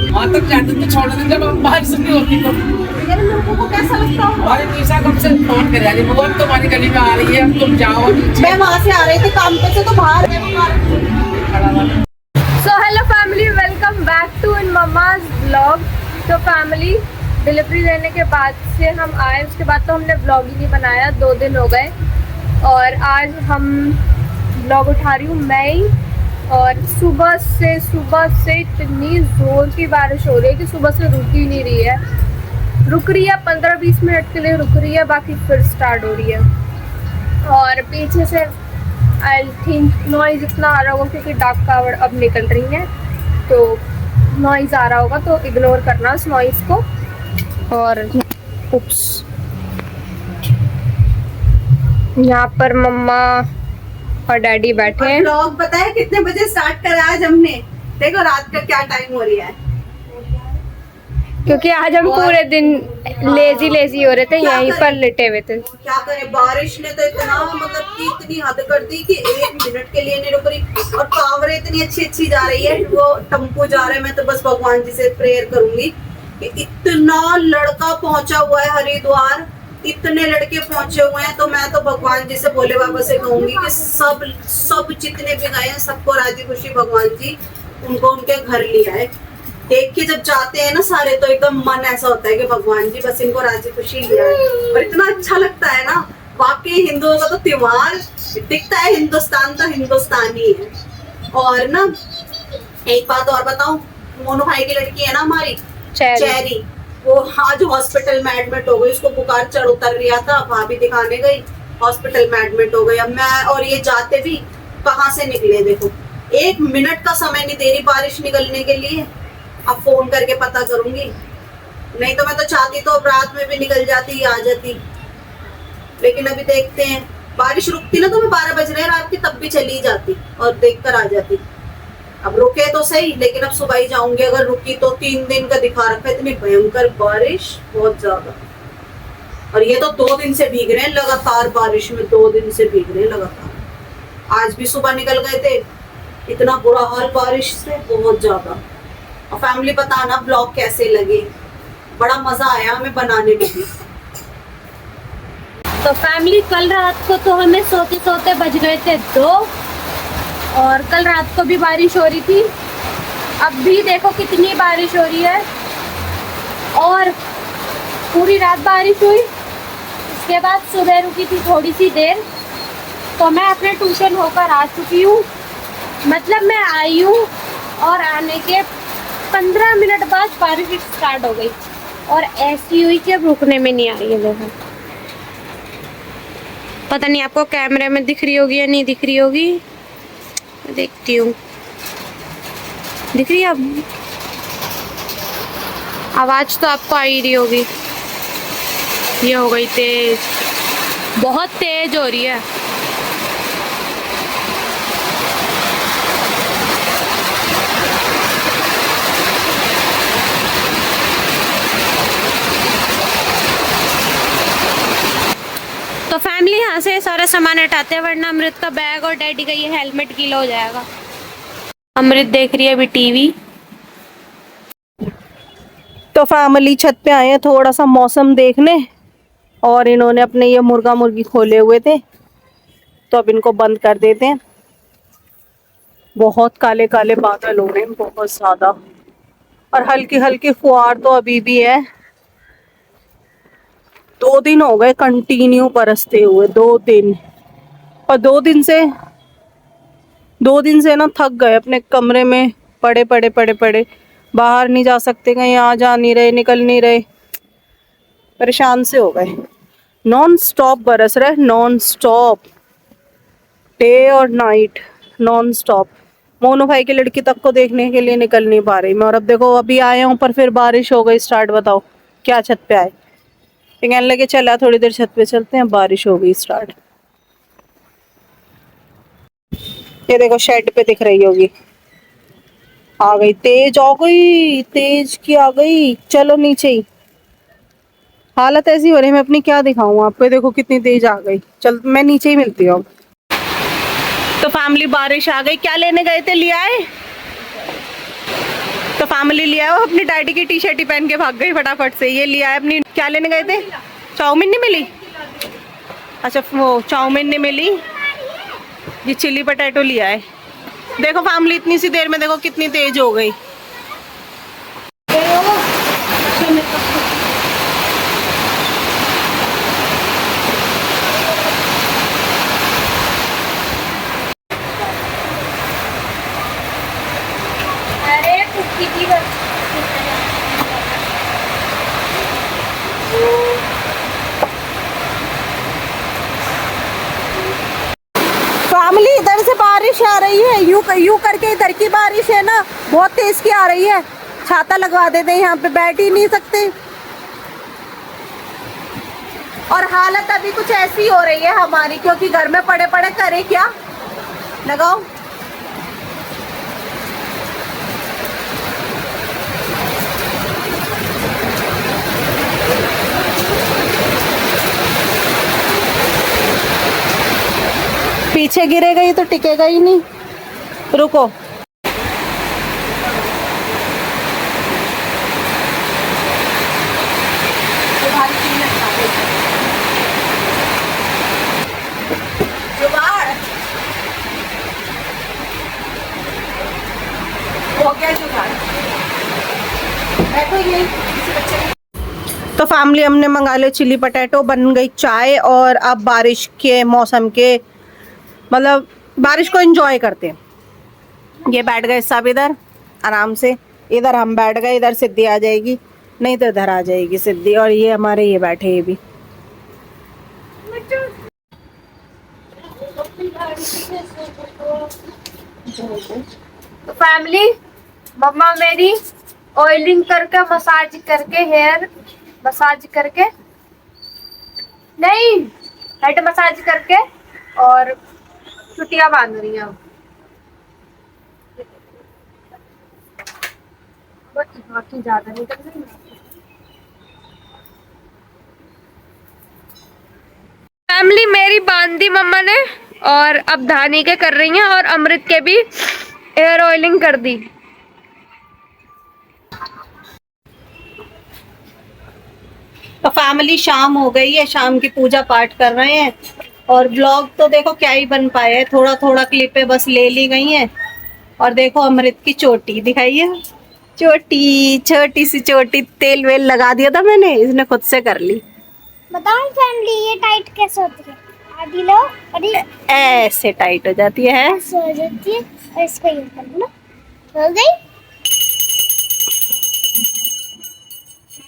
वहाँ तक जाते तो छोड़ देते जब हम बाहर से नहीं होती तो लोगों को कैसा लगता होगा? हमारे निशा कब से फोन कर रही है वो तुम्हारी गली में आ रही है तुम जाओ मैं वहाँ से आ रही थी काम पे से तो बाहर so hello family, welcome back to in mumma's vlog. तो फैमिली डिलीवरी देने के बाद से हम आए, उसके बाद तो हमने व्लॉग ही नहीं बनाया, 2 दिन हो गए। और आज हम व्लॉग उठा रही हूँ मैं ही। और सुबह से इतनी ज़ोर की बारिश हो रही है कि सुबह से रुक ही नहीं रही है। रुक रही है 15-20 मिनट के लिए रुक रही है, बाकी फिर स्टार्ट हो रही है। और पीछे से आई थिंक नॉइज़ इतना आ रहा होगा क्योंकि डाक कावड़ अब निकल रही है, तो नॉइज़ आ रहा होगा, तो इग्नोर करना उस नॉइज़ को। और उप्स, यहाँ पर मम्मा और डैडी बैठे हैं। व्लॉग पता है कितने बजे स्टार्ट करा आज हमने? देखो रात का क्या टाइम हो रहा है, क्योंकि आज हम पूरे दिन लेजी हो रहे थे, यहीं पर लेटे हुए थे। क्या करें, बारिश ने तो इतना मतलब कि इतनी हद कर दी कि 1 मिनट के लिए नहीं रुक रही। और कावड़े इतनी अच्छी जा रही है, वो टम्पू जा रहे हैं। मैं तो बस भगवान जी से प्रेयर करूंगी कि इतना लड़का पहुंचा हुआ है हरिद्वार, इतने लड़के पहुंचे हुए हैं, तो मैं तो भगवान जी से भोले बाबा से कहूंगी कि सब जितने भी गए हैं सबको राजी खुशी भगवान जी उनको उनके घर लिया है। देख के जब जाते हैं ना सारे, तो एकदम मन ऐसा होता है कि भगवान जी बस इनको राजी खुशी लिया है। और इतना अच्छा लगता है ना, वाकई हिंदुओं का तो त्योहार दिखता है, हिंदुस्तान तो हिंदुस्तानी है। और ना एक बात और बताऊं, मोनू भाई की लड़की है ना हमारी चेरी, वो आज हॉस्पिटल में एडमिट हो गई। उसको बुखार चढ़ उतर गया था, भाभी दिखाने गई, हॉस्पिटल में एडमिट हो गई। अब मैं और ये जाते भी कहाँ से निकले, देखो 1 मिनट का समय नहीं दे रही बारिश निकलने के लिए। अब फोन करके पता करूंगी, नहीं तो मैं तो चाहती तो रात में भी निकल जाती, आ जाती। लेकिन अभी देखते हैं, बारिश रुकती ना तो मैं 12 बज रहे हैं रात की तब भी चली जाती और देख कर आ जाती। अब रुके तो सही, लेकिन अब सुबह ही जाऊंगी। अगर रुकी तो 3 दिन का दिखा रखा है, इतनी भयंकर बारिश, बहुत ज्यादा। और ये तो 2 दिन से भीग रहे हैं लगातार बारिश में, 2 दिन से भीग रहे हैं लगातार। आज भी सुबह निकल गए थे, इतना बुरा हाल बारिश से, बहुत ज्यादा। और फैमिली बताना ब्लॉग कैसे लगे, बड़ा मजा आया हमें बनाने में भी। तो फैमिली कल रात को तो हमें सोते सोते बज गए थे 2, और कल रात को भी बारिश हो रही थी। अब भी देखो कितनी बारिश हो रही है, और पूरी रात बारिश हुई। उसके बाद सुबह रुकी थी थोड़ी सी देर, तो मैं अपने ट्यूशन होकर आ चुकी हूँ। मतलब मैं आई हूँ और आने के 15 मिनट बाद बारिश स्टार्ट हो गई, और ऐसी हुई कि अब रुकने में नहीं आ रही है। देखो, पता नहीं आपको कैमरे में दिख रही होगी या नहीं दिख रही होगी, देखती हूँ। दिख रही है अब? आवाज तो आपको आ ही रही होगी। ये हो गई तेज, बहुत तेज हो रही है। तो फैमिली यहाँ से सारा सामान हटाते हैं, वरना अमृत का बैग और डैडी का ये हेलमेट गीला हो जाएगा। अमृत देख रही है अभी टीवी। तो फैमिली छत पे आए हैं थोड़ा सा मौसम देखने, और इन्होंने अपने ये मुर्गा मुर्गी खोले हुए थे, तो अब इनको बंद कर देते हैं। बहुत काले काले बादल हो रहे हैं, बहुत ज्यादा, और हल्की हल्की फुहार तो अभी भी है। 2 दिन हो गए कंटिन्यू बरसते हुए, 2 दिन। और 2 दिन से ना थक गए, अपने कमरे में पड़े, बाहर नहीं जा सकते, कहीं आ जा नहीं रहे, निकल नहीं रहे, परेशान से हो गए। नॉन स्टॉप बरस रहा है, नॉन स्टॉप, डे और नाइट नॉन स्टॉप। मोनू भाई की लड़की तक को देखने के लिए निकल नहीं पा रही मैं। और अब देखो अभी आए हूँ, पर फिर बारिश हो गई स्टार्ट। बताओ क्या छत पे आए, कहने लगे चला थोड़ी देर छत पे चलते हैं, बारिश हो गई स्टार्ट। ये देखो शेड पे दिख रही होगी, आ गई, तेज आ गई, तेज की आ गई। चलो नीचे ही, हालत ऐसी हो रही है, मैं अपनी क्या दिखाऊं आपको। देखो कितनी तेज आ गई। चल मैं नीचे ही मिलती हूँ। तो फैमिली बारिश आ गई, क्या लेने गए थे, लिया है? तो फैमिली लिया है, वो अपनी डैडी की टी शर्ट ही पहन के भाग गई फटाफट से। ये लिया है अपनी, क्या लेने गए थे? चाउमीन नहीं मिली? अच्छा वो चाउमीन नहीं मिली, ये चिली पटेटो लिया है। देखो फैमिली इतनी सी देर में देखो कितनी तेज हो गई। अरे कुकी की फैमिली इधर से बारिश आ रही है, यू करके इधर की बारिश है ना, बहुत तेज की आ रही है। छाता लगवा देते हैं, यहाँ पे बैठ ही नहीं सकते। और हालत अभी कुछ ऐसी हो रही है हमारी, क्योंकि घर में पड़े पड़े करे क्या, लगाओ। पीछे गिरेगा ही तो टिकेगा ही नहीं। रुको, हो गया जुगाड़। बैठो यही तो फैमिली हमने मंगा लिया चिली पटेटो, बन गई चाय, और अब बारिश के मौसम के मतलब बारिश को एंजॉय करते हैं। ये बैठ गए सब इधर आराम से, इधर हम बैठ गए, इधर सिद्धि आ जाएगी, नहीं तो इधर आ जाएगी सिद्धि, और ये हमारे ये बैठे ये भी। तो फैमिली मम्मा मेरी ऑयलिंग करके मसाज करके हेयर मसाज करके नहीं हेड मसाज करके और छुट्टियां बांध रही हैं। बाकी ज्यादा नहीं कर रही। फैमिली मेरी बांधी मम्मा ने, और अब धानी के कर रही हैं, और अमृत के भी हेयर ऑयलिंग कर दी। तो फैमिली शाम हो गई है, शाम की पूजा पाठ कर रहे हैं, और ब्लॉग तो देखो क्या ही बन पाए है, थोड़ा थोड़ा क्लिपें बस ले ली गई हैं। और देखो अमृत की चोटी दिखाई है, चोटी छोटी सी चोटी, तेल वेल लगा दिया था मैंने, इसने खुद से कर ली। बताओ फैमिली ये टाइट कैसे होती है? आधी लो और ये ऐसे टाइट हो जाती है। ऐसे हो जाती है और इसको यूं कर लो, हो गई।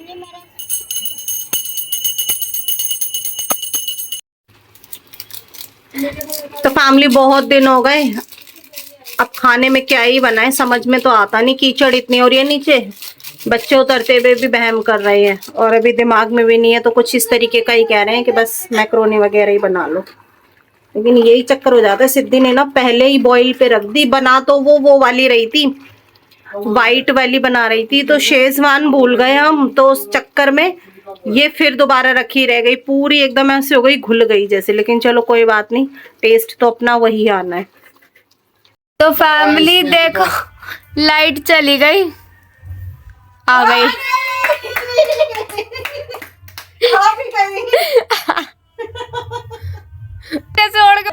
ये मेरा तो फैमिली बहुत दिन हो गए, अब खाने में क्या ही बनाए समझ में तो आता नहीं, कीचड़ इतनी हो रही है नीचे, बच्चे उतरते हुए भी बहम कर रहे हैं, और अभी दिमाग में भी नहीं है, तो कुछ इस तरीके का ही कह रहे हैं कि बस मैक्रोनी वगैरह ही बना लो। लेकिन यही चक्कर हो जाता है, सिद्धि ने ना पहले ही बॉईल पे रख दी, बना तो वो वाली रही थी, वाइट वाली बना रही थी, तो शेजवान भूल गए हम, तो उस चक्कर में ये फिर दोबारा रखी रह गई, पूरी एकदम ऐसे हो गई, घुल गई जैसे। लेकिन चलो कोई बात नहीं, टेस्ट तो अपना वही आना है। तो फैमिली देखो लाइट चली गई, आ गई। कैसे उड़ गई?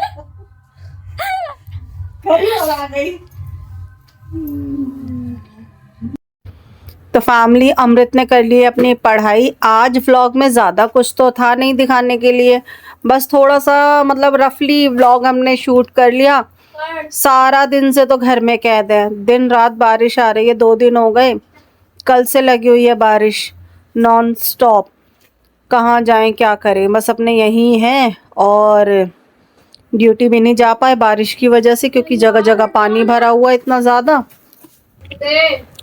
तो फैमिली अमृत ने कर ली अपनी पढ़ाई। आज व्लॉग में ज़्यादा कुछ तो था नहीं दिखाने के लिए, बस थोड़ा सा मतलब रफली व्लॉग हमने शूट कर लिया। सारा दिन से तो घर में कैद है, दिन रात बारिश आ रही है, 2 दिन हो गए, कल से लगी हुई है बारिश नॉन स्टॉप। कहाँ जाएं क्या करें, बस अपने यहीं हैं, और ड्यूटी भी नहीं जा पाए बारिश की वजह से, क्योंकि जगह जगह पानी भरा हुआ है इतना ज़्यादा।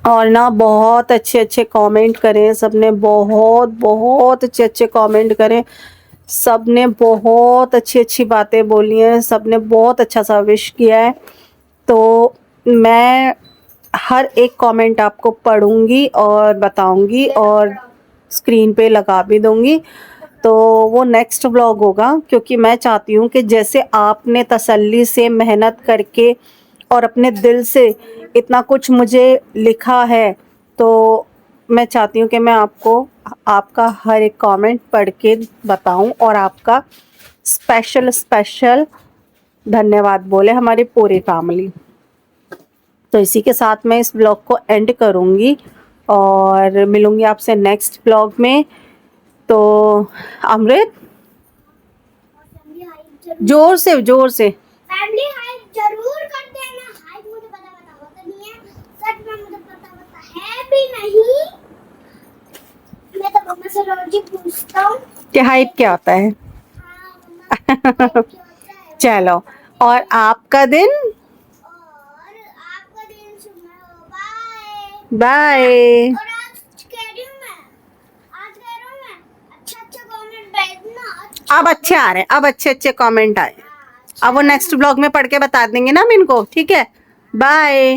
और ना बहुत अच्छे अच्छे कमेंट करें सबने, बहुत बहुत अच्छे अच्छे कमेंट करें सबने, बहुत अच्छी अच्छी बातें बोली हैं सबने, बहुत अच्छा सा विश किया है। तो मैं हर एक कमेंट आपको पढ़ूंगी और बताऊंगी, और स्क्रीन पे लगा भी दूंगी। तो वो नेक्स्ट व्लॉग होगा, क्योंकि मैं चाहती हूँ कि जैसे आपने तसल्ली से मेहनत करके और अपने दिल से इतना कुछ मुझे लिखा है, तो मैं चाहती हूँ कि मैं आपको आपका हर एक कमेंट पढ़ के बताऊँ और आपका स्पेशल धन्यवाद बोले हमारी पूरी फैमिली। तो इसी के साथ मैं इस ब्लॉग को एंड करूँगी और मिलूँगी आपसे नेक्स्ट ब्लॉग में। तो अमृत जोर से फैमिली हाइप जरूर कर देना। हाइप मुझे पता होता नहीं है, सच में मुझे पता है भी नहीं। मैं तो मम्मा से रोज ही पूछता हूँ कि हाइप क्या होता है। हाँ मम्मा हाइप क्या होता है। चलो, और आपका दिन और आपका दिन शुभ हो। Bye bye. और आज कह रही हूँ मैं अच्छा कमेंट भेजना। अब अच्छे आ रहे हैं, अब अच्छे कमेंट आए। अब वो नेक्स्ट ब्लॉग में पढ़ के बता देंगे ना हम इनको, ठीक है। बाय।